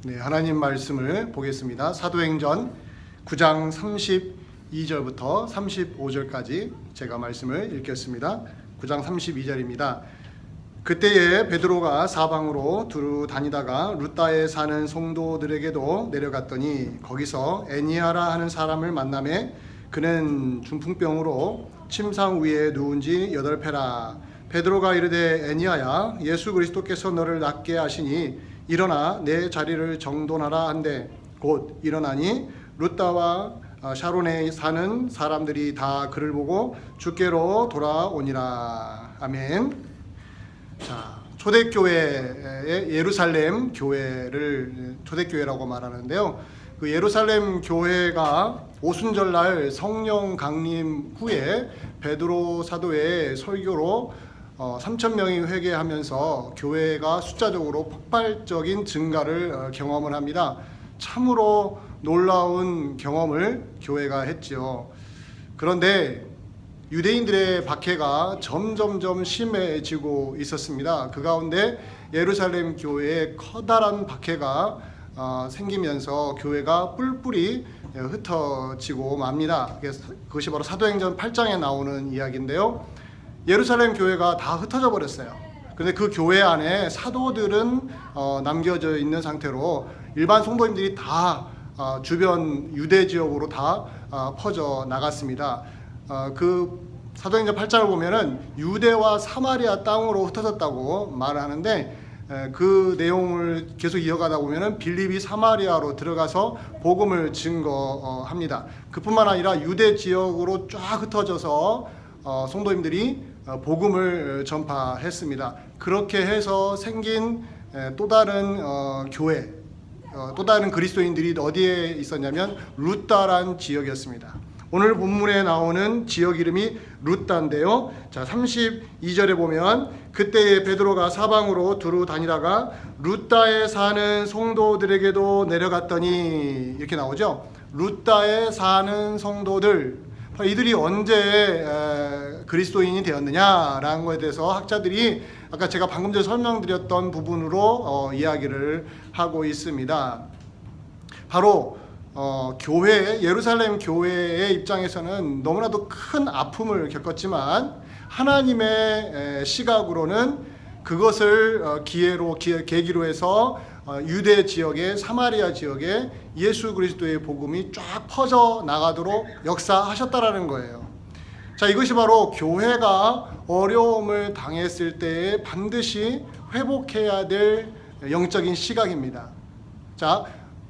네, 하나님 말씀을 보겠습니다. 사도행전 9장 32절부터 35절까지 제가 말씀을 읽겠습니다. 9장 32절입니다. 그때에 베드로가 사방으로 두루 다니다가 룻다에 사는 성도들에게도 내려갔더니 거기서 애니아라 하는 사람을 만나매 그는 중풍병으로 침상 위에 누운 지 8패라. 베드로가 이르되 애니아야, 예수 그리스도께서 너를 낫게 하시니 일어나 내 자리를 정돈하라 한데 곧 일어나니 룻다와 샤론에 사는 사람들이 다 그를 보고 주께로 돌아오니라. 아멘. 자, 초대교회의 예루살렘 교회를 초대교회라고 말하는데요. 그 예루살렘 교회가 오순절날 성령 강림 후에 베드로 사도의 설교로 3,000명이 회개하면서 교회가 숫자적으로 폭발적인 증가를 경험을 합니다. 참으로 놀라운 경험을 교회가 했죠. 그런데 유대인들의 박해가 점점점 심해지고 있었습니다. 그 가운데 예루살렘 교회에 커다란 박해가 생기면서 교회가 뿔뿔이 흩어지고 맙니다. 그것이 바로 사도행전 8장에 나오는 이야기인데요. 예루살렘 교회가 다 흩어져 버렸어요. 그런데 그 교회 안에 사도들은 남겨져 있는 상태로 일반 성도님들이 다 주변 유대 지역으로 다 퍼져 나갔습니다. 그 사도행전 8장을 보면은 유대와 사마리아 땅으로 흩어졌다고 말을 하는데 그 내용을 계속 이어가다 보면은 빌립이 사마리아로 들어가서 복음을 증거합니다. 그뿐만 아니라 유대 지역으로 쫙 흩어져서 성도님들이 복음을 전파했습니다. 그렇게 해서 생긴 또 다른 교회, 또 다른 그리스도인들이 어디에 있었냐면 룻다란 지역이었습니다. 오늘 본문에 나오는 지역 이름이 룻다인데요. 자, 32절에 보면 그때에 베드로가 사방으로 두루 다니다가 룻다에 사는 성도들에게도 내려갔더니 이렇게 나오죠. 룻다에 사는 성도들, 이들이 언제 그리스도인이 되었느냐라는 것에 대해서 학자들이 아까 제가 방금 전에 설명드렸던 부분으로 이야기를 하고 있습니다. 바로 교회, 예루살렘 교회의 입장에서는 너무나도 큰 아픔을 겪었지만 하나님의 시각으로는 그것을 계기로 해서 유대 지역에, 사마리아 지역에 예수 그리스도의 복음이 쫙 퍼져 나가도록 역사하셨다라는 거예요. 자, 이것이 바로 교회가 어려움을 당했을 때에 반드시 회복해야 될 영적인 시각입니다. 자,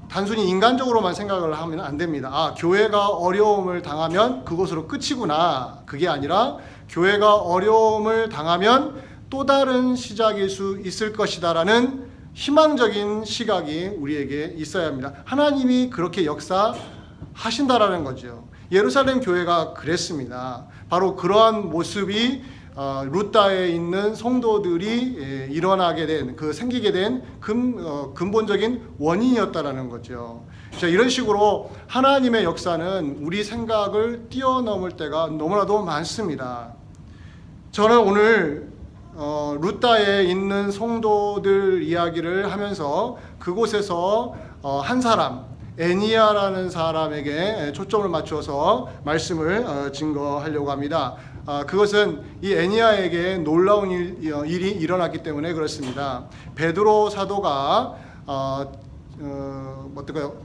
단순히 인간적으로만 생각을 하면 안 됩니다. 교회가 어려움을 당하면 그것으로 끝이구나. 그게 아니라 교회가 어려움을 당하면 또 다른 시작일 수 있을 것이다라는 희망적인 시각이 우리에게 있어야 합니다. 하나님이 그렇게 역사하신다라는 거죠. 예루살렘 교회가 그랬습니다. 바로 그러한 모습이 룻다에 있는 성도들이 일어나게 된, 생기게 된 근본적인 원인이었다라는 거죠. 자, 이런 식으로 하나님의 역사는 우리 생각을 뛰어넘을 때가 너무나도 많습니다. 저는 오늘 룻다에 있는 성도들 이야기를 하면서 그곳에서 한 사람, 애니아라는 사람에게 초점을 맞춰서 말씀을 증거하려고 합니다. 그것은 이 애니아에게 놀라운 일이 일어났기 때문에 그렇습니다. 베드로 사도가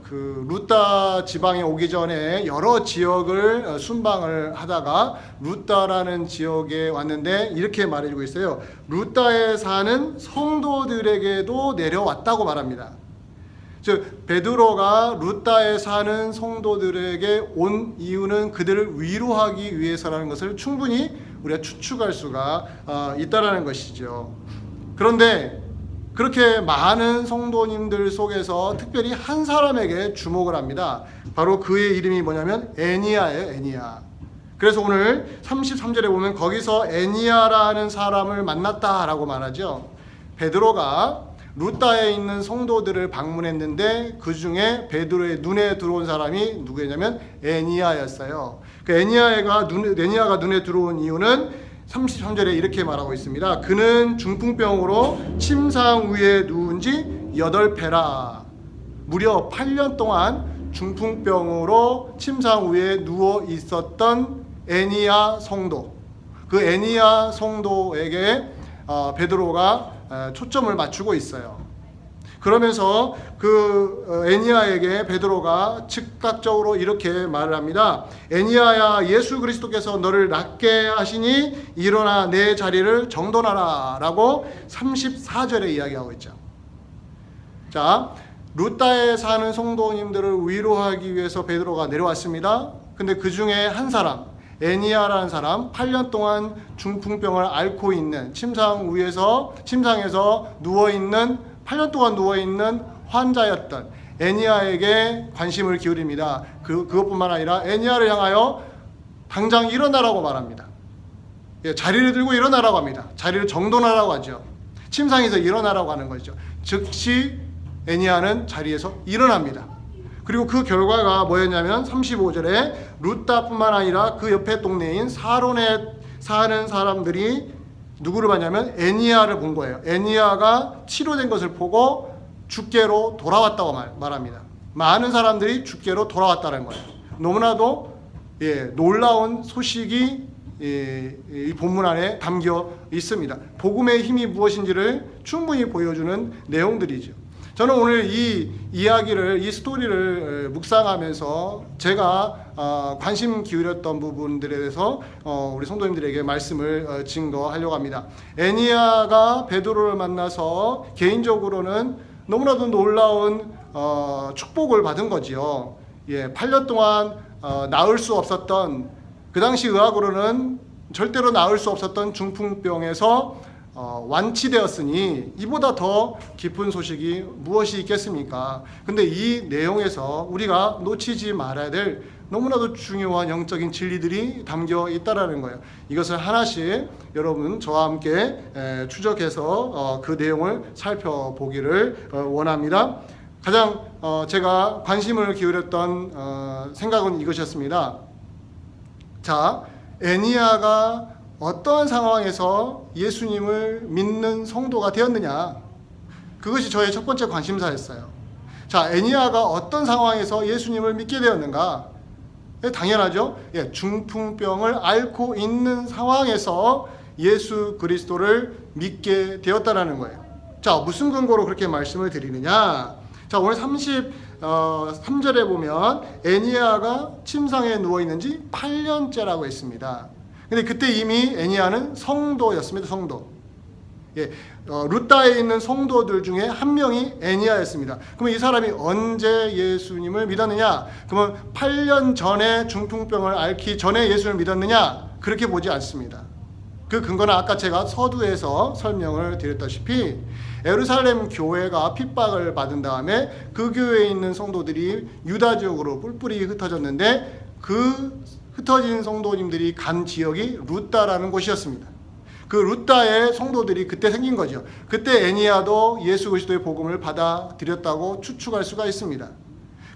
그 룻다 지방에 오기 전에 여러 지역을 순방을 하다가 룻다라는 지역에 왔는데 이렇게 말해주고 있어요. 룻다에 사는 성도들에게도 내려왔다고 말합니다. 즉 베드로가 룻다에 사는 성도들에게 온 이유는 그들을 위로하기 위해서라는 것을 충분히 우리가 추측할 수가 있다라는 것이죠. 그런데 그렇게 많은 성도님들 속에서 특별히 한 사람에게 주목을 합니다. 바로 그의 이름이 뭐냐면 애니아예요. 애니아. 그래서 오늘 33절에 보면 거기서 애니아라는 사람을 만났다라고 말하죠. 베드로가 룻다에 있는 성도들을 방문했는데 그 중에 베드로의 눈에 들어온 사람이 누구였냐면 애니아였어요. 그 애니아가 눈에 들어온 이유는 33절에 이렇게 말하고 있습니다. 그는 중풍병으로 침상 위에 누운 지 8패라. 무려 8년 동안 중풍병으로 침상 위에 누워 있었던 애니야 성도, 그 애니야 성도에게 베드로가 초점을 맞추고 있어요. 그러면서 그 애니야에게 베드로가 즉각적으로 이렇게 말을 합니다. 애니야야, 예수 그리스도께서 너를 낫게 하시니 일어나 내 자리를 정돈하라 라고 34절에 이야기하고 있죠. 자, 루다에 사는 성도님들을 위로하기 위해서 베드로가 내려왔습니다. 근데 그 중에 한 사람, 애니야라는 사람, 8년 동안 중풍병을 앓고 있는, 침상에서 누워있는, 8년 동안 누워있는 환자였던 애니야에게 관심을 기울입니다. 그것뿐만 아니라 애니야를 향하여 당장 일어나라고 말합니다. 자리를 들고 일어나라고 합니다. 자리를 정돈하라고 하죠. 침상에서 일어나라고 하는 거죠. 즉시 애니야는 자리에서 일어납니다. 그리고 그 결과가 뭐였냐면 35절에 루다뿐만 아니라 그 옆에 동네인 사론에 사는 사람들이 누구를 봤냐면 애니야를 본 거예요. 애니야가 치료된 것을 보고 주께로 돌아왔다고 말합니다. 많은 사람들이 주께로 돌아왔다는 거예요. 너무나도 놀라운 소식이 이 본문 안에 담겨 있습니다. 복음의 힘이 무엇인지를 충분히 보여주는 내용들이죠. 저는 오늘 이 이야기를, 이 스토리를 묵상하면서 제가 관심 기울였던 부분들에 대해서 우리 성도님들에게 말씀을 증거하려고 합니다. 애니야가 베드로를 만나서 개인적으로는 너무나도 놀라운 축복을 받은 거지요. 8년 동안 나을 수 없었던, 그 당시 의학으로는 절대로 나을 수 없었던 중풍병에서 완치되었으니 이보다 더 기쁜 소식이 무엇이 있겠습니까? 근데 이 내용에서 우리가 놓치지 말아야 될 너무나도 중요한 영적인 진리들이 담겨 있다라는 거예요. 이것을 하나씩 여러분 저와 함께 추적해서 그 내용을 살펴보기를 원합니다. 가장 제가 관심을 기울였던 생각은 이것이었습니다. 자, 애니야가 어떠한 상황에서 예수님을 믿는 성도가 되었느냐, 그것이 저의 첫 번째 관심사였어요. 자, 애니야가 어떤 상황에서 예수님을 믿게 되었는가? 당연하죠. 중풍병을 앓고 있는 상황에서 예수 그리스도를 믿게 되었다라는 거예요. 자, 무슨 근거로 그렇게 말씀을 드리느냐? 자, 오늘 33절에 보면 애니야가 침상에 누워 있는지 8년째라고 했습니다. 근데 그때 이미 애니야는 성도였습니다. 성도. 루다에 있는 성도들 중에 한 명이 애니야였습니다. 그러면 이 사람이 언제 예수님을 믿었느냐? 그러면 8년 전에 중풍병을 앓기 전에 예수님을 믿었느냐? 그렇게 보지 않습니다. 그 근거는 아까 제가 서두에서 설명을 드렸다시피 예루살렘 교회가 핍박을 받은 다음에 그 교회에 있는 성도들이 유다 지역으로 뿔뿔이 흩어졌는데 그 흩어진 성도님들이 간 지역이 루다라는 곳이었습니다. 그 루다의 성도들이 그때 생긴 거죠. 그때 애니야도 예수 그리스도의 복음을 받아들였다고 추측할 수가 있습니다.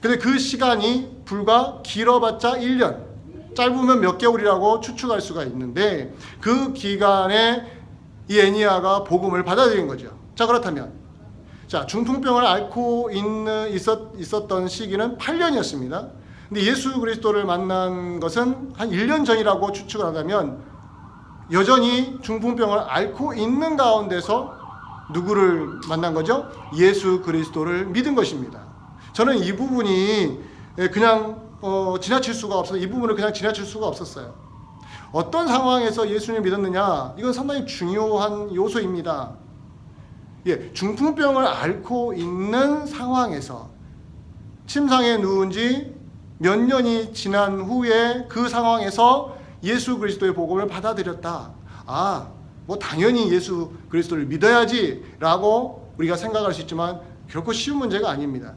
근데 그 시간이 불과 길어봤자 1년, 짧으면 몇 개월이라고 추측할 수가 있는데 그 기간에 이 애니야가 복음을 받아들인 거죠. 자, 그렇다면 중풍병을 앓고 있었던 시기는 8년이었습니다. 근데 예수 그리스도를 만난 것은 한 1년 전이라고 추측을 한다면 여전히 중풍병을 앓고 있는 가운데서 누구를 만난 거죠? 예수 그리스도를 믿은 것입니다. 저는 이 부분이 그냥 지나칠 수가 없어요. 이 부분을 그냥 지나칠 수가 없었어요. 어떤 상황에서 예수님을 믿었느냐? 이건 상당히 중요한 요소입니다. 중풍병을 앓고 있는 상황에서 침상에 누운 지 몇 년이 지난 후에 그 상황에서 예수 그리스도의 복음을 받아들였다. 당연히 예수 그리스도를 믿어야지 라고 우리가 생각할 수 있지만 결코 쉬운 문제가 아닙니다.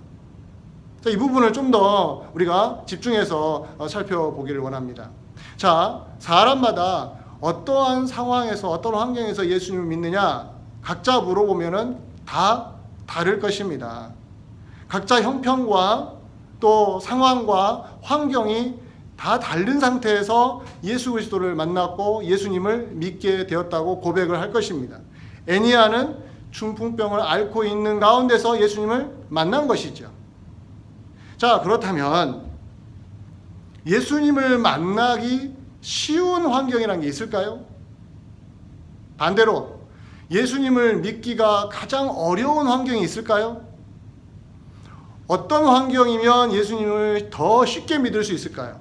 자, 이 부분을 좀 더 우리가 집중해서 살펴보기를 원합니다. 자, 사람마다 어떠한 상황에서 어떤 환경에서 예수님을 믿느냐 각자 물어보면은 다 다를 것입니다. 각자 형편과 또 상황과 환경이 다 다른 상태에서 예수 그리스도를 만났고 예수님을 믿게 되었다고 고백을 할 것입니다. 애니야는 중풍병을 앓고 있는 가운데서 예수님을 만난 것이죠. 자, 그렇다면 예수님을 만나기 쉬운 환경이라는 게 있을까요? 반대로 예수님을 믿기가 가장 어려운 환경이 있을까요? 어떤 환경이면 예수님을 더 쉽게 믿을 수 있을까요?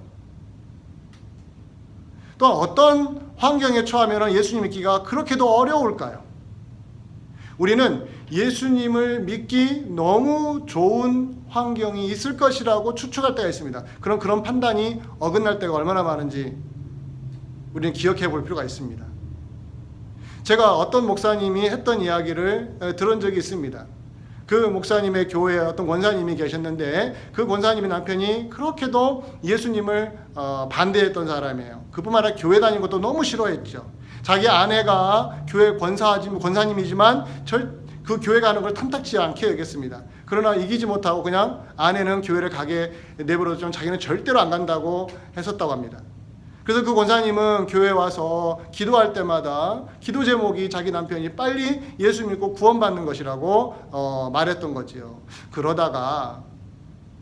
또 어떤 환경에 처하면 예수님 믿기가 그렇게도 어려울까요? 우리는 예수님을 믿기 너무 좋은 환경이 있을 것이라고 추측할 때가 있습니다. 그럼 그런 판단이 어긋날 때가 얼마나 많은지 우리는 기억해 볼 필요가 있습니다. 제가 어떤 목사님이 했던 이야기를 들은 적이 있습니다. 그 목사님의 교회에 어떤 권사님이 계셨는데 그 권사님의 남편이 그렇게도 예수님을 반대했던 사람이에요. 그뿐만 아니라 교회 다니는 것도 너무 싫어했죠. 자기 아내가 교회 권사님이지만 그 교회 가는 걸 탐탁지 않게 여겼습니다. 그러나 이기지 못하고 그냥 아내는 교회를 가게 내버려두면 자기는 절대로 안 간다고 했었다고 합니다. 그래서 그 권사님은 교회에 와서 기도할 때마다 기도 제목이 자기 남편이 빨리 예수 믿고 구원받는 것이라고 말했던 거지요. 그러다가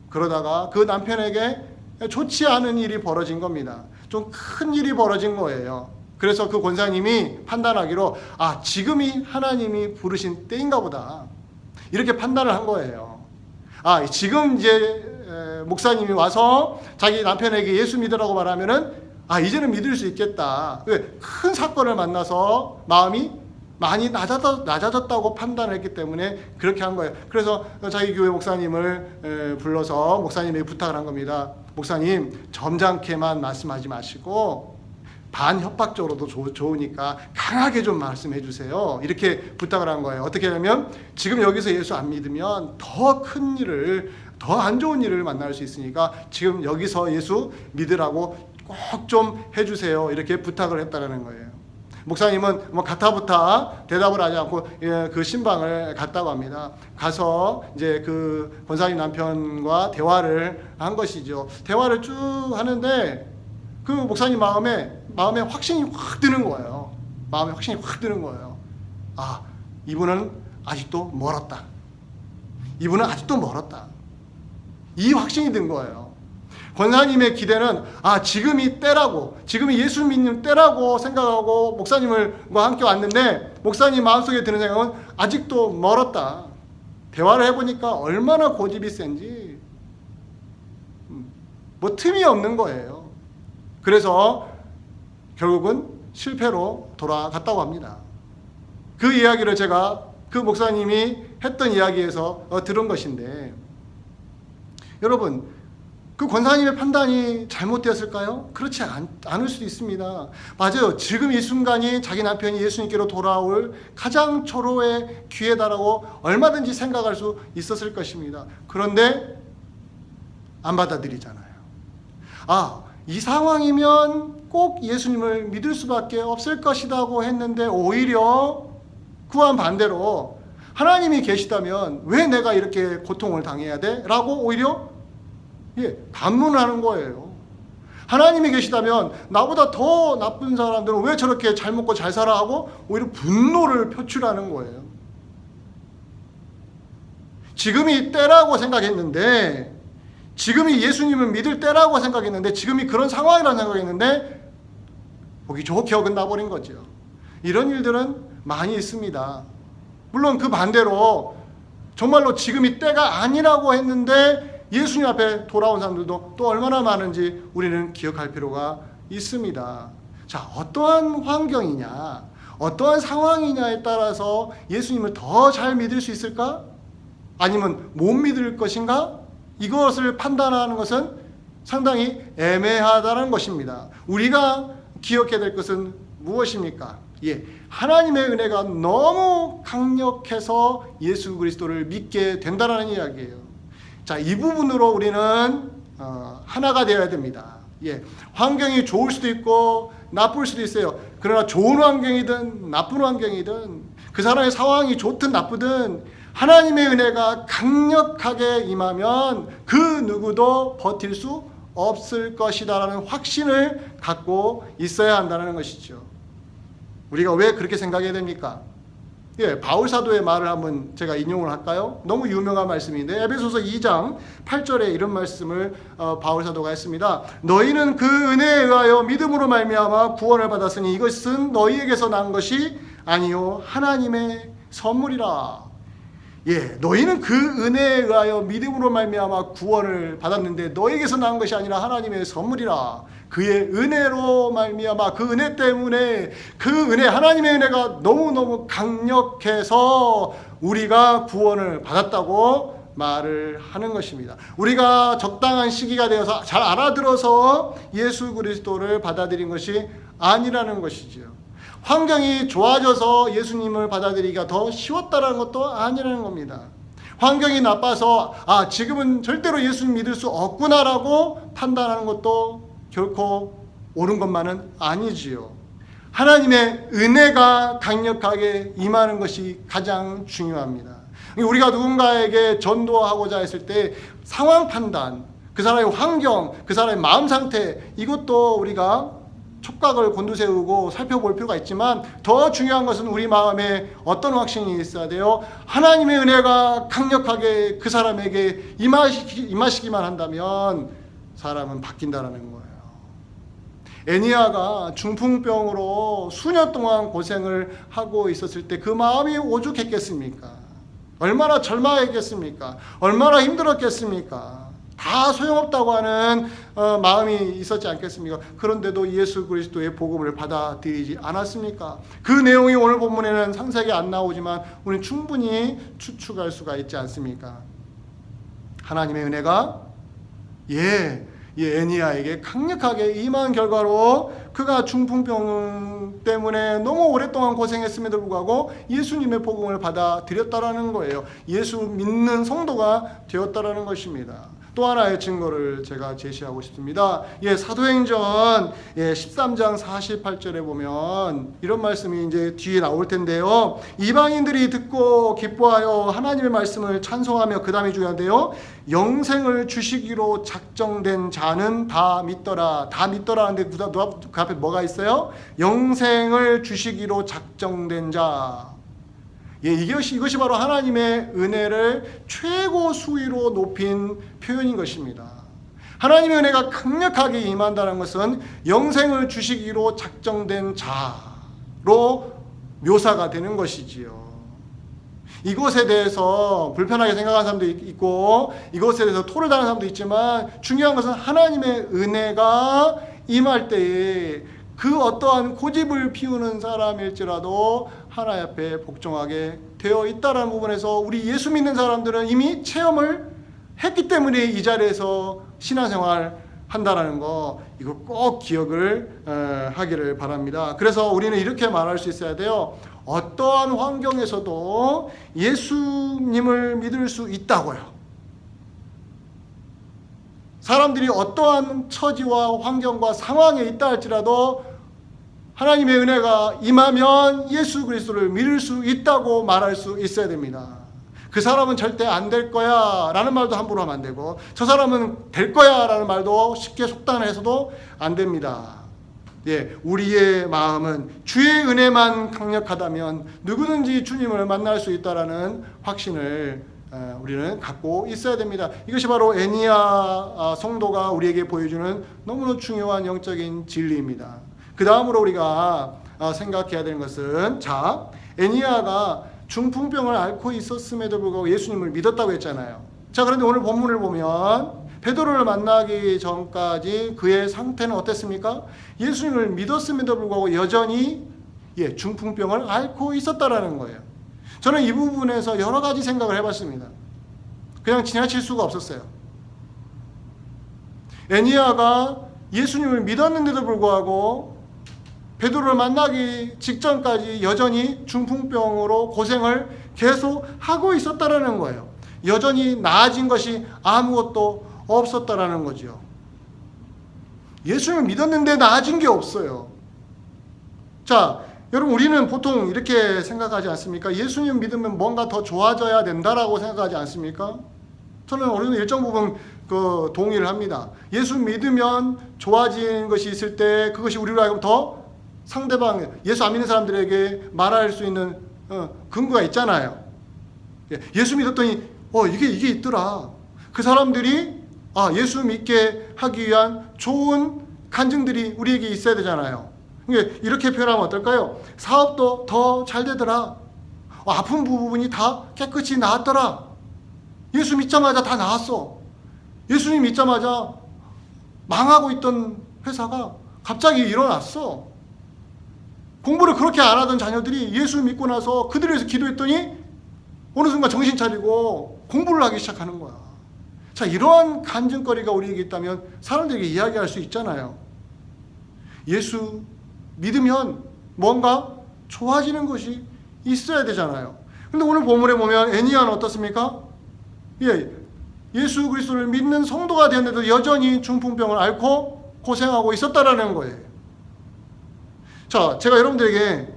그 남편에게 좋지 않은 일이 벌어진 겁니다. 좀 큰 일이 벌어진 거예요. 그래서 그 권사님이 판단하기로 지금이 하나님이 부르신 때인가 보다, 이렇게 판단을 한 거예요. 지금 이제 목사님이 와서 자기 남편에게 예수 믿으라고 말하면은 이제는 믿을 수 있겠다. 큰 사건을 만나서 마음이 많이 낮아졌다고 판단을 했기 때문에 그렇게 한 거예요. 그래서 자기 교회 목사님을 불러서 목사님에게 부탁을 한 겁니다. 목사님, 점잖게만 말씀하지 마시고 반협박적으로도 좋으니까 강하게 좀 말씀해 주세요. 이렇게 부탁을 한 거예요. 어떻게 하냐면 지금 여기서 예수 안 믿으면 더 큰 일을, 더 안 좋은 일을 만날 수 있으니까 지금 여기서 예수 믿으라고 꼭 좀 해주세요. 이렇게 부탁을 했다는 거예요. 목사님은 가타부타 대답을 하지 않고 그 신방을 갔다고 합니다. 가서 이제 그 권사님 남편과 대화를 한 것이죠. 대화를 쭉 하는데 그 목사님 마음에 확신이 확 드는 거예요. 마음에 확신이 확 드는 거예요. 이분은 아직도 멀었다. 이분은 아직도 멀었다. 이 확신이 든 거예요. 권사님의 기대는 지금이 때라고, 지금이 예수 믿는 때라고 생각하고 목사님과 함께 왔는데 목사님 마음속에 드는 생각은 아직도 멀었다. 대화를 해보니까 얼마나 고집이 센지 틈이 없는 거예요. 그래서 결국은 실패로 돌아갔다고 합니다. 그 이야기를 제가 그 목사님이 했던 이야기에서 들은 것인데, 여러분, 그 권사님의 판단이 잘못되었을까요? 그렇지 않을 수도 있습니다. 맞아요. 지금 이 순간이 자기 남편이 예수님께로 돌아올 가장 초로의 기회다라고 얼마든지 생각할 수 있었을 것입니다. 그런데 안 받아들이잖아요. 이 상황이면 꼭 예수님을 믿을 수밖에 없을 것이라고 했는데 오히려 그와 반대로 하나님이 계시다면 왜 내가 이렇게 고통을 당해야 돼? 라고 오히려 반문을 하는 거예요. 하나님이 계시다면 나보다 더 나쁜 사람들은 왜 저렇게 잘 먹고 잘 살아 하고 오히려 분노를 표출하는 거예요. 지금이 때라고 생각했는데, 지금이 예수님을 믿을 때라고 생각했는데, 지금이 그런 상황이라고 생각했는데 보기 좋게 어긋나버린 거죠. 이런 일들은 많이 있습니다. 물론 그 반대로 정말로 지금이 때가 아니라고 했는데 예수님 앞에 돌아온 사람들도 또 얼마나 많은지 우리는 기억할 필요가 있습니다. 자, 어떠한 환경이냐, 어떠한 상황이냐에 따라서 예수님을 더 잘 믿을 수 있을까? 아니면 못 믿을 것인가? 이것을 판단하는 것은 상당히 애매하다는 것입니다. 우리가 기억해야 될 것은 무엇입니까? 하나님의 은혜가 너무 강력해서 예수 그리스도를 믿게 된다는 이야기예요. 자, 이 부분으로 우리는 하나가 되어야 됩니다. 환경이 좋을 수도 있고 나쁠 수도 있어요. 그러나 좋은 환경이든 나쁜 환경이든 그 사람의 상황이 좋든 나쁘든 하나님의 은혜가 강력하게 임하면 그 누구도 버틸 수 없을 것이다라는 확신을 갖고 있어야 한다는 것이죠. 우리가 왜 그렇게 생각해야 됩니까? 바울 사도의 말을 한번 제가 인용을 할까요? 너무 유명한 말씀인데 에베소서 2장 8절에 이런 말씀을 바울 사도가 했습니다. 너희는 그 은혜에 의하여 믿음으로 말미암아 구원을 받았으니 이것은 너희에게서 난 것이 아니요 하나님의 선물이라. 너희는 그 은혜에 의하여 믿음으로 말미암아 구원을 받았는데 너희에게서 난 것이 아니라 하나님의 선물이라. 그의 은혜로 말미암아 그 은혜 때문에 그 은혜 하나님의 은혜가 너무너무 강력해서 우리가 구원을 받았다고 말을 하는 것입니다. 우리가 적당한 시기가 되어서 잘 알아들어서 예수 그리스도를 받아들인 것이 아니라는 것이지요. 환경이 좋아져서 예수님을 받아들이기가 더 쉬웠다는 것도 아니라는 겁니다. 환경이 나빠서 지금은 절대로 예수님 믿을 수 없구나라고 판단하는 것도 결코 옳은 것만은 아니지요. 하나님의 은혜가 강력하게 임하는 것이 가장 중요합니다. 우리가 누군가에게 전도하고자 했을 때 상황 판단, 그 사람의 환경, 그 사람의 마음 상태, 이것도 우리가 촉각을 곤두세우고 살펴볼 필요가 있지만 더 중요한 것은 우리 마음에 어떤 확신이 있어야 돼요. 하나님의 은혜가 강력하게 그 사람에게 임하시기만 한다면 사람은 바뀐다는 거예요. 애니아가 중풍병으로 수년 동안 고생을 하고 있었을 때 그 마음이 오죽했겠습니까? 얼마나 절망했겠습니까? 얼마나 힘들었겠습니까? 다 소용없다고 하는 마음이 있었지 않겠습니까? 그런데도 예수 그리스도의 복음을 받아들이지 않았습니까? 그 내용이 오늘 본문에는 상세하게 안 나오지만 우리는 충분히 추측할 수가 있지 않습니까? 하나님의 은혜가 애니아에게 강력하게 임한 결과로 그가 중풍병 때문에 너무 오랫동안 고생했음에도 불구하고 예수님의 복음을 받아들였다라는 거예요. 예수 믿는 성도가 되었다라는 것입니다. 또 하나의 증거를 제가 제시하고 싶습니다. 사도행전 13장 48절에 보면 이런 말씀이 이제 뒤에 나올 텐데요. 이방인들이 듣고 기뻐하여 하나님의 말씀을 찬송하며, 그 다음이 중요한데요. 영생을 주시기로 작정된 자는 다 믿더라. 다 믿더라는데 그 앞에 뭐가 있어요? 영생을 주시기로 작정된 자. 이것이 바로 하나님의 은혜를 최고 수위로 높인 표현인 것입니다. 하나님의 은혜가 강력하게 임한다는 것은 영생을 주시기로 작정된 자로 묘사가 되는 것이지요. 이것에 대해서 불편하게 생각하는 사람도 있고 이것에 대해서 토를 다는 사람도 있지만 중요한 것은 하나님의 은혜가 임할 때에 그 어떠한 고집을 피우는 사람일지라도 하나님 앞에 복종하게 되어 있다는 부분에서 우리 예수 믿는 사람들은 이미 체험을 했기 때문에 이 자리에서 신앙생활 한다라는 거, 이거 꼭 기억을 하기를 바랍니다. 그래서 우리는 이렇게 말할 수 있어야 돼요. 어떠한 환경에서도 예수님을 믿을 수 있다고요. 사람들이 어떠한 처지와 환경과 상황에 있다 할지라도 하나님의 은혜가 임하면 예수 그리스도를 믿을 수 있다고 말할 수 있어야 됩니다. 그 사람은 절대 안 될 거야 라는 말도 함부로 하면 안 되고, 저 사람은 될 거야 라는 말도 쉽게 속단해서도 안 됩니다. 우리의 마음은 주의 은혜만 강력하다면 누구든지 주님을 만날 수 있다라는 확신을 우리는 갖고 있어야 됩니다. 이것이 바로 애니아 성도가 우리에게 보여주는 너무나 중요한 영적인 진리입니다. 그 다음으로 우리가 생각해야 되는 것은, 애니아가 중풍병을 앓고 있었음에도 불구하고 예수님을 믿었다고 했잖아요. 그런데 오늘 본문을 보면 베드로를 만나기 전까지 그의 상태는 어땠습니까? 예수님을 믿었음에도 불구하고 여전히 중풍병을 앓고 있었다라는 거예요. 저는 이 부분에서 여러 가지 생각을 해봤습니다. 그냥 지나칠 수가 없었어요. 애니아가 예수님을 믿었는데도 불구하고 베드로를 만나기 직전까지 여전히 중풍병으로 고생을 계속 하고 있었다라는 거예요. 여전히 나아진 것이 아무것도 없었다라는 거죠. 예수님을 믿었는데 나아진 게 없어요. 여러분, 우리는 보통 이렇게 생각하지 않습니까? 예수님 믿으면 뭔가 더 좋아져야 된다라고 생각하지 않습니까? 저는 어느 일정 부분 동의를 합니다. 예수 믿으면 좋아지는 것이 있을 때 그것이 우리로 하여금 더 상대방, 예수 안 믿는 사람들에게 말할 수 있는 근거가 있잖아요. 예수 믿었더니 이게 있더라. 그 사람들이 예수 믿게 하기 위한 좋은 간증들이 우리에게 있어야 되잖아요. 이렇게 표현하면 어떨까요? 사업도 더 잘 되더라. 아픈 부분이 다 깨끗이 나았더라. 예수 믿자마자 다 나았어. 예수님 믿자마자 망하고 있던 회사가 갑자기 일어났어. 공부를 그렇게 안 하던 자녀들이 예수 믿고 나서 그들을 위해서 기도했더니 어느 순간 정신 차리고 공부를 하기 시작하는 거야. 자, 이러한 간증거리가 우리에게 있다면 사람들에게 이야기할 수 있잖아요. 예수 믿으면 뭔가 좋아지는 것이 있어야 되잖아요. 근데 오늘 본문에 보면 애니아는 어떻습니까? 예수 그리스도를 믿는 성도가 되었는데도 여전히 중풍병을 앓고 고생하고 있었다라는 거예요. 자, 제가 여러분들에게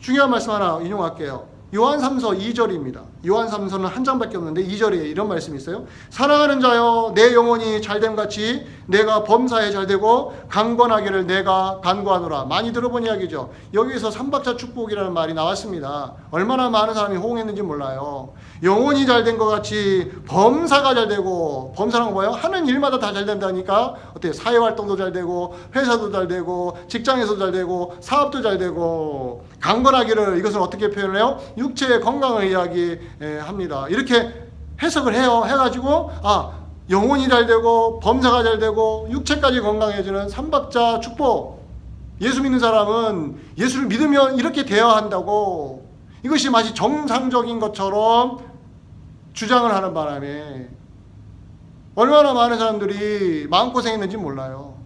중요한 말씀 하나 인용할게요. 요한 3서 2절입니다. 요한 3서는 한 장밖에 없는데 2절에 이런 말씀이 있어요. 사랑하는 자여, 내 영혼이 잘됨같이 내가 범사에 잘되고 강건하기를 내가 간구하노라. 많이 들어본 이야기죠. 여기에서 삼박자 축복이라는 말이 나왔습니다. 얼마나 많은 사람이 호응했는지 몰라요. 영혼이 잘된 것 같이 범사가 잘되고, 범사란 건 뭐예요? 하는 일마다 다 잘된다니까. 어때요? 사회활동도 잘되고, 회사도 잘되고, 직장에서도 잘되고, 사업도 잘되고, 강건하기를, 이것은 어떻게 표현을 해요? 육체의 건강을 이야기합니다. 이렇게 해석을 해요. 해가지고 영혼이 잘되고 범사가 잘되고 육체까지 건강해지는 삼박자 축복. 예수 믿는 사람은 예수를 믿으면 이렇게 되어야 한다고, 이것이 마치 정상적인 것처럼 주장을 하는 바람에 얼마나 많은 사람들이 마음고생했는지 몰라요.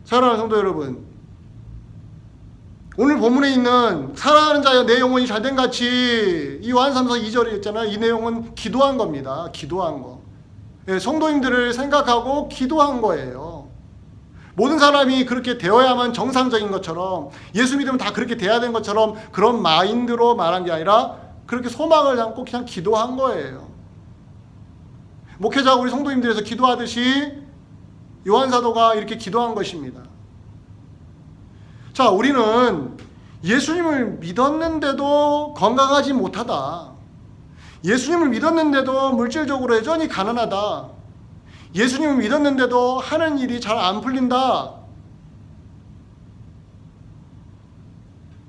사랑하는 성도 여러분, 오늘 본문에 있는 사랑하는 자여 내 영혼이 잘된 같이, 이 요한 3서 2절에 있잖아요. 이 내용은 기도한 겁니다. 기도한 거. 성도님들을 생각하고 기도한 거예요. 모든 사람이 그렇게 되어야만 정상적인 것처럼, 예수 믿으면 다 그렇게 돼야 되는 것처럼 그런 마인드로 말한 게 아니라 그렇게 소망을 담고 그냥 기도한 거예요. 목회자가 우리 성도님들에서 기도하듯이 요한 사도가 이렇게 기도한 것입니다. 자, 우리는 예수님을 믿었는데도 건강하지 못하다. 예수님을 믿었는데도 물질적으로 여전히 가난하다. 예수님을 믿었는데도 하는 일이 잘 안 풀린다.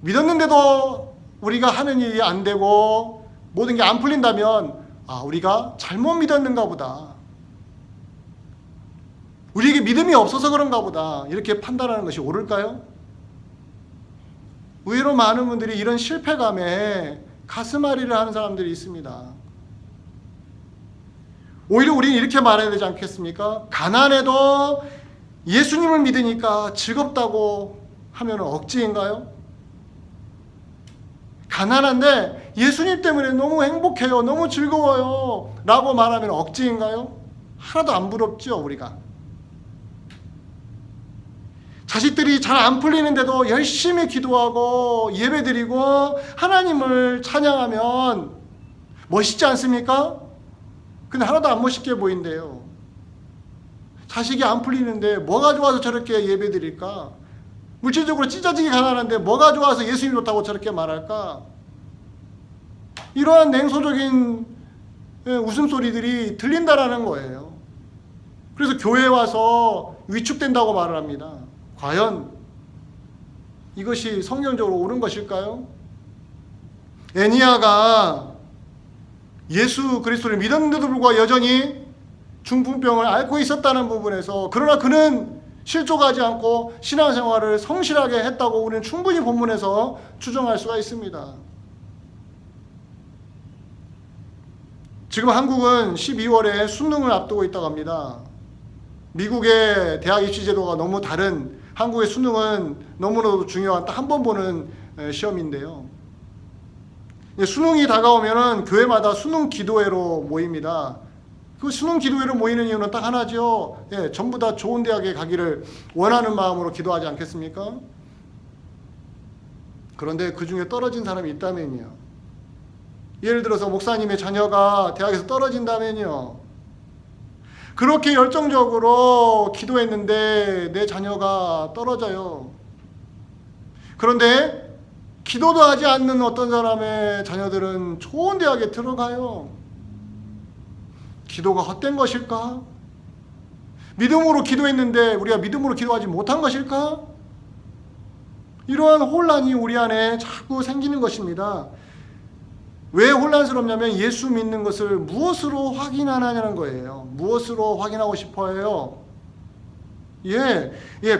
믿었는데도 우리가 하는 일이 안 되고 모든 게 안 풀린다면 우리가 잘못 믿었는가 보다. 우리에게 믿음이 없어서 그런가 보다. 이렇게 판단하는 것이 옳을까요? 의외로 많은 분들이 이런 실패감에 가슴앓이를 하는 사람들이 있습니다. 오히려 우리는 이렇게 말해야 되지 않겠습니까? 가난해도 예수님을 믿으니까 즐겁다고 하면 억지인가요? 가난한데 예수님 때문에 너무 행복해요, 너무 즐거워요 라고 말하면 억지인가요? 하나도 안 부럽죠, 우리가. 자식들이 잘 안 풀리는데도 열심히 기도하고 예배드리고 하나님을 찬양하면 멋있지 않습니까? 근데 하나도 안 멋있게 보인대요. 자식이 안 풀리는데 뭐가 좋아서 저렇게 예배드릴까? 물질적으로 찢어지게 가난한데 뭐가 좋아서 예수님 좋다고 저렇게 말할까? 이러한 냉소적인 웃음소리들이 들린다라는 거예요. 그래서 교회에 와서 위축된다고 말을 합니다. 과연 이것이 성경적으로 옳은 것일까요? 애니아가 예수 그리스도를 믿었는데도 불구하고 여전히 중풍병을 앓고 있었다는 부분에서, 그러나 그는 실족하지 않고 신앙생활을 성실하게 했다고 우리는 충분히 본문에서 추정할 수가 있습니다. 지금 한국은 12월에 수능을 앞두고 있다고 합니다. 미국의 대학 입시 제도가 너무 다른 한국의 수능은 너무나도 중요한 딱 한 번 보는 시험인데요. 수능이 다가오면은 교회마다 수능 기도회로 모입니다. 그 수능 기도회로 모이는 이유는 딱 하나죠. 전부 다 좋은 대학에 가기를 원하는 마음으로 기도하지 않겠습니까? 그런데 그 중에 떨어진 사람이 있다면요. 예를 들어서 목사님의 자녀가 대학에서 떨어진다면요. 그렇게 열정적으로 기도했는데 내 자녀가 떨어져요. 그런데 기도도 하지 않는 어떤 사람의 자녀들은 좋은 대학에 들어가요. 기도가 헛된 것일까? 믿음으로 기도했는데 우리가 믿음으로 기도하지 못한 것일까? 이러한 혼란이 우리 안에 자꾸 생기는 것입니다. 왜 혼란스럽냐면 예수 믿는 것을 무엇으로 확인하느냐는 거예요. 무엇으로 확인하고 싶어 해요?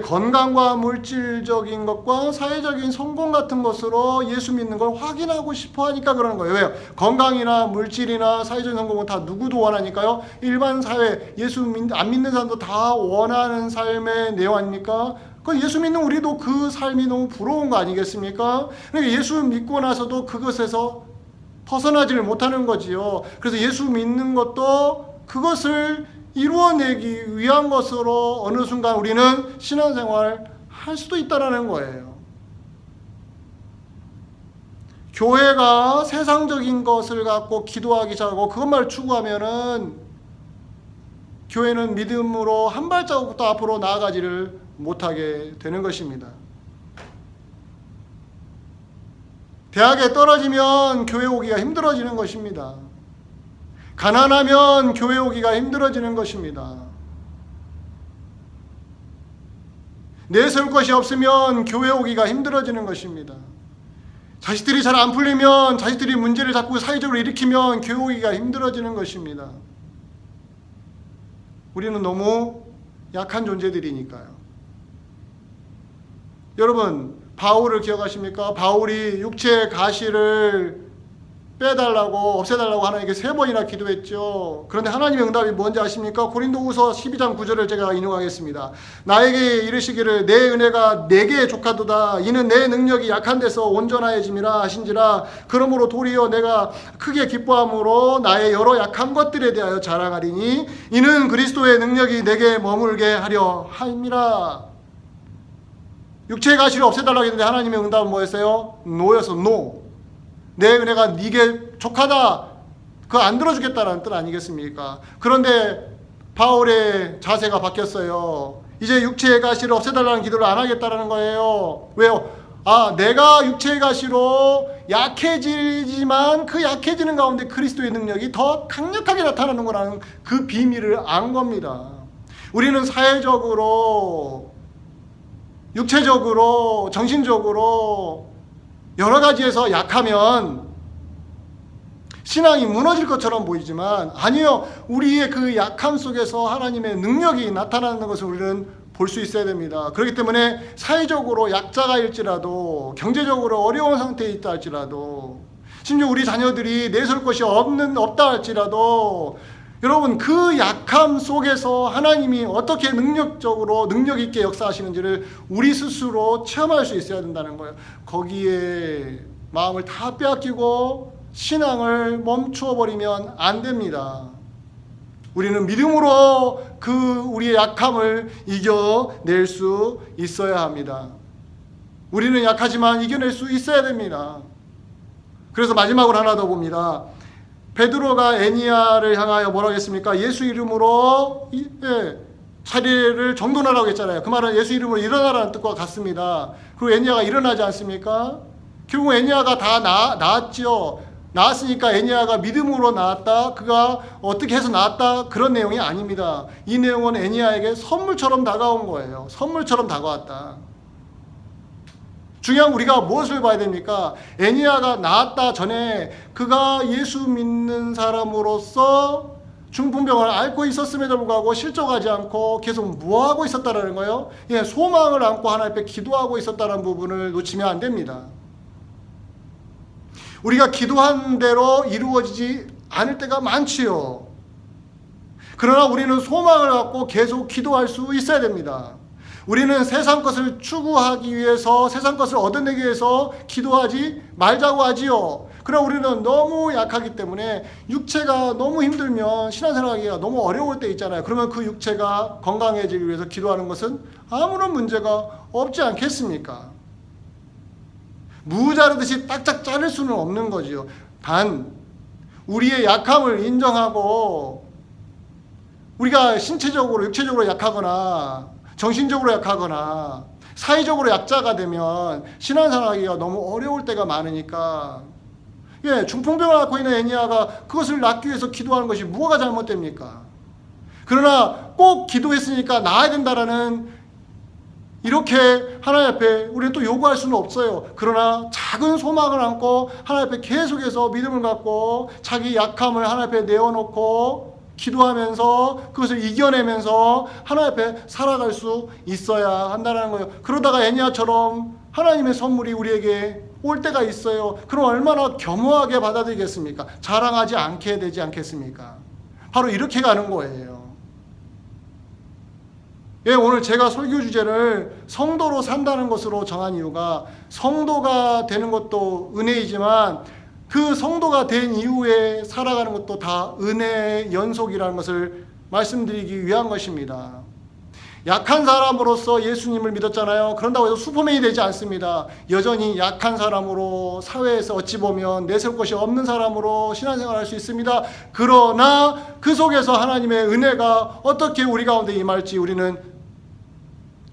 건강과 물질적인 것과 사회적인 성공 같은 것으로 예수 믿는 걸 확인하고 싶어 하니까 그러는 거예요. 왜요? 건강이나 물질이나 사회적인 성공은 다 누구도 원하니까요. 일반 사회, 안 믿는 사람도 다 원하는 삶의 내용 아닙니까? 예수 믿는 우리도 그 삶이 너무 부러운 거 아니겠습니까? 그러니까 예수 믿고 나서도 그것에서 벗어나지를 못하는 거지요. 그래서 예수 믿는 것도 그것을 이루어내기 위한 것으로 어느 순간 우리는 신앙생활 할 수도 있다는 거예요. 교회가 세상적인 것을 갖고 기도하기 시작하고 그것만 추구하면은 교회는 믿음으로 한 발자국도 앞으로 나아가지를 못하게 되는 것입니다. 대학에 떨어지면 교회 오기가 힘들어지는 것입니다. 가난하면 교회 오기가 힘들어지는 것입니다. 내세울 것이 없으면 교회 오기가 힘들어지는 것입니다. 자식들이 잘 안 풀리면, 자식들이 문제를 자꾸 사회적으로 일으키면 교회 오기가 힘들어지는 것입니다. 우리는 너무 약한 존재들이니까요. 여러분, 바울을 기억하십니까? 바울이 육체의 가시를 빼달라고, 없애달라고 하나님께 3번이나 기도했죠. 그런데 하나님의 응답이 뭔지 아십니까? 고린도후서 12장 9절을 제가 인용하겠습니다. 나에게 이르시기를 내 은혜가 내게 족하도다. 이는 내 능력이 약한 데서 온전하여짐이라 하신지라. 그러므로 도리어 내가 크게 기뻐함으로 나의 여러 약한 것들에 대하여 자랑하리니 이는 그리스도의 능력이 내게 머물게 하려 함이라. 육체의 가시를 없애달라고 했는데 하나님의 응답은 뭐였어요? 노여서 노. 내 은혜가 네게 족하다. 그거 안 들어주겠다라는 뜻 아니겠습니까? 그런데 바울의 자세가 바뀌었어요. 이제 육체의 가시를 없애달라는 기도를 안 하겠다라는 거예요. 왜요? 내가 육체의 가시로 약해지지만 그 약해지는 가운데 그리스도의 능력이 더 강력하게 나타나는 거라는 그 비밀을 안 겁니다. 우리는 사회적으로, 육체적으로, 정신적으로 여러 가지에서 약하면 신앙이 무너질 것처럼 보이지만 아니요. 우리의 그 약함 속에서 하나님의 능력이 나타나는 것을 우리는 볼 수 있어야 됩니다. 그렇기 때문에 사회적으로 약자가일지라도 경제적으로 어려운 상태에 있다 할지라도 심지어 우리 자녀들이 내세울 것이 없다 할지라도 여러분 그 약함 속에서 하나님이 어떻게 능력적으로 능력 있게 역사하시는지를 우리 스스로 체험할 수 있어야 된다는 거예요. 거기에 마음을 다 빼앗기고 신앙을 멈추어 버리면 안 됩니다. 우리는 믿음으로 그 우리의 약함을 이겨낼 수 있어야 합니다. 우리는 약하지만 이겨낼 수 있어야 됩니다. 그래서 마지막으로 하나 더 봅니다. 베드로가 애니야를 향하여 뭐라고 했습니까? 예수 이름으로 자리를 정돈하라고 했잖아요. 그 말은 예수 이름으로 일어나라는 뜻과 같습니다. 그리고 애니야가 일어나지 않습니까? 결국 애니야가 다 나았죠. 나았으니까 애니야가 믿음으로 나았다. 그가 어떻게 해서 나았다. 그런 내용이 아닙니다. 이 내용은 애니야에게 선물처럼 다가온 거예요. 선물처럼 다가왔다. 중요한 우리가 무엇을 봐야 됩니까? 애니야가 나았다 전에 그가 예수 믿는 사람으로서 중풍병을 앓고 있었음에도 불구하고 실족하지 않고 계속 뭐하고 있었다는 거예요? 소망을 안고 하나님 앞에 기도하고 있었다는 부분을 놓치면 안 됩니다. 우리가 기도한 대로 이루어지지 않을 때가 많지요. 그러나 우리는 소망을 갖고 계속 기도할 수 있어야 됩니다. 우리는 세상 것을 추구하기 위해서 세상 것을 얻어내기 위해서 기도하지 말자고 하지요. 그러나 우리는 너무 약하기 때문에 육체가 너무 힘들면 신앙생활하기가 너무 어려울 때 있잖아요. 그러면 그 육체가 건강해지기 위해서 기도하는 것은 아무런 문제가 없지 않겠습니까? 무 자르듯이 딱딱 자를 수는 없는 거지요. 단 우리의 약함을 인정하고 우리가 신체적으로 육체적으로 약하거나 정신적으로 약하거나 사회적으로 약자가 되면 신앙생활하기가 너무 어려울 때가 많으니까 중풍병을 앓고 있는 애니아가 그것을 낫기 위해서 기도하는 것이 뭐가 잘못됩니까? 그러나 꼭 기도했으니까 나아야 된다라는 이렇게 하나님 앞에 우리는 또 요구할 수는 없어요. 그러나 작은 소망을 안고 하나님 앞에 계속해서 믿음을 갖고 자기 약함을 하나님 앞에 내어놓고 기도하면서 그것을 이겨내면서 하나님 앞에 살아갈 수 있어야 한다는 거예요. 그러다가 애니아처럼 하나님의 선물이 우리에게 올 때가 있어요. 그럼 얼마나 겸허하게 받아들이겠습니까? 자랑하지 않게 되지 않겠습니까? 바로 이렇게 가는 거예요. 오늘 제가 설교 주제를 성도로 산다는 것으로 정한 이유가 성도가 되는 것도 은혜이지만 그 성도가 된 이후에 살아가는 것도 다 은혜의 연속이라는 것을 말씀드리기 위한 것입니다. 약한 사람으로서 예수님을 믿었잖아요. 그런다고 해서 슈퍼맨이 되지 않습니다. 여전히 약한 사람으로 사회에서 어찌 보면 내세울 것이 없는 사람으로 신앙생활을 할 수 있습니다. 그러나 그 속에서 하나님의 은혜가 어떻게 우리 가운데 임할지 우리는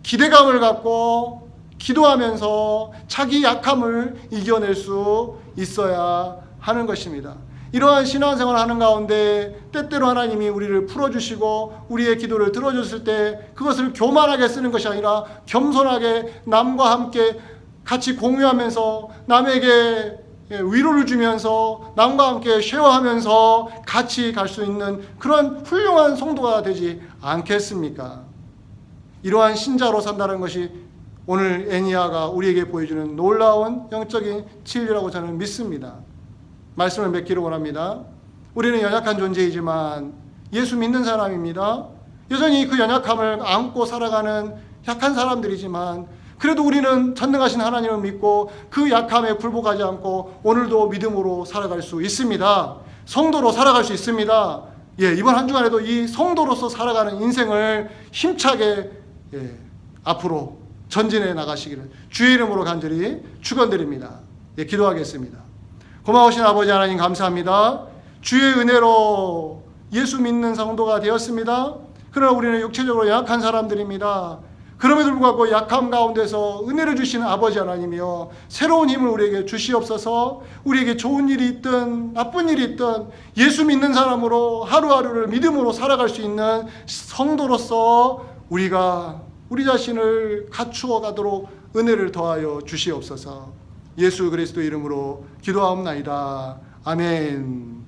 기대감을 갖고 기도하면서 자기 약함을 이겨낼 수 있어야 하는 것입니다. 이러한 신앙생활을 하는 가운데 때때로 하나님이 우리를 풀어주시고 우리의 기도를 들어줬을 때 그것을 교만하게 쓰는 것이 아니라 겸손하게 남과 함께 같이 공유하면서 남에게 위로를 주면서 남과 함께 쉐어하면서 같이 갈 수 있는 그런 훌륭한 성도가 되지 않겠습니까? 이러한 신자로 산다는 것이 오늘 애니아가 우리에게 보여주는 놀라운 영적인 진리라고 저는 믿습니다. 말씀을 맺기를 원합니다. 우리는 연약한 존재이지만 예수 믿는 사람입니다. 여전히 그 연약함을 안고 살아가는 약한 사람들이지만 그래도 우리는 전능하신 하나님을 믿고 그 약함에 굴복하지 않고 오늘도 믿음으로 살아갈 수 있습니다. 성도로 살아갈 수 있습니다. 이번 한 주간에도 이 성도로서 살아가는 인생을 힘차게 앞으로 전진해 나가시기를 주의 이름으로 간절히 축원드립니다. 기도하겠습니다. 고마우신 아버지 하나님 감사합니다. 주의 은혜로 예수 믿는 성도가 되었습니다. 그러나 우리는 육체적으로 약한 사람들입니다. 그럼에도 불구하고 약함 가운데서 은혜를 주시는 아버지 하나님이여 새로운 힘을 우리에게 주시옵소서. 우리에게 좋은 일이 있든 나쁜 일이 있든 예수 믿는 사람으로 하루하루를 믿음으로 살아갈 수 있는 성도로서 우리가 우리 자신을 갖추어 가도록 은혜를 더하여 주시옵소서. 예수 그리스도 이름으로 기도하옵나이다. 아멘.